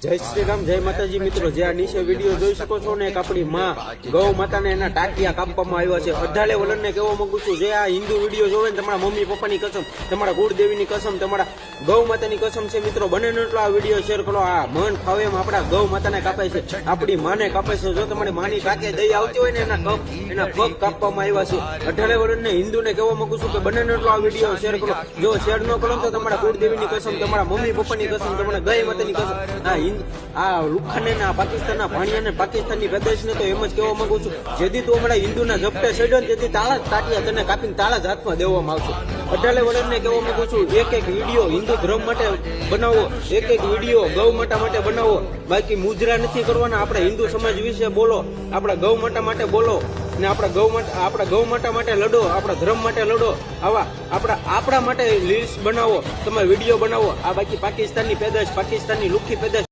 જય શ્રી રામ, જય માતાજી મિત્રો. જે આ નીચે વિડીયો જોઈ શકો છો ને, એક આપણી માં ગૌ માતાને એના ટાંટિયા કાપવામાં આવ્યા છે. અઢાલે વલણને કહેવા માંગુ છું, જે આ હિન્દુ વિડીયો જોવે ને, તમારા મમ્મી પપ્પાની કસમ, તમારા કુળદેવીની કસમ, તમારા ગૌ માતાની કસમ છે મિત્રો, બને એટલો આ વિડીયો શેર કરો. આ મન ફાવે એમ આપણા ગૌ માતાને કાપે છે, આપણી માને કાપે છે. જો તમારી માની ટાંકે દઈ આવતી હોય ને, એના પગ કાપવામાં આવ્યા છે. અઢાલે વલણને હિન્દુને કહેવા માંગુ છું કે બને એટલો આ વિડીયો શેર કરો. જો શેર ન કરો તો તમારા કુળદેવીની કસમ, તમારા મમ્મી પપ્પાની કસમ, તમારા ગાય માતાની કસમ, આ લુખાને ના પાકિસ્તાનના ભાણિયાને પાકિસ્તાનની પ્રદેશને તો એમ જ કહેવા માંગુ છું, જેથી તું હમણાં હિન્દુના ઝપટે ચડ્યો ને તેથી તાળા જ તાટિયા તને કાપીને તાળા જ હાથમાં દેવામાં આવશે. અઢાલે વલણને કહેવા માંગુ છું, એક વિડીયો હિન્દુ ધર્મ માટે બનાવો, એક વિડીયો ગૌ માતા માટે બનાવો. બાકી મુજરા નથી કરવાના. આપણે હિન્દુ સમાજ વિશે બોલો, આપણા ગૌ માતા માટે બોલો ને આપણા ગૌ માતા માટે લડો, આપણા ધર્મ માટે લડો. આવા આપણા માટે લિસ્ટ બનાવો, તમે વિડીયો બનાવો. આ બાકી પાકિસ્તાનની પેદાશ, પાકિસ્તાનની લુખી પેદાશ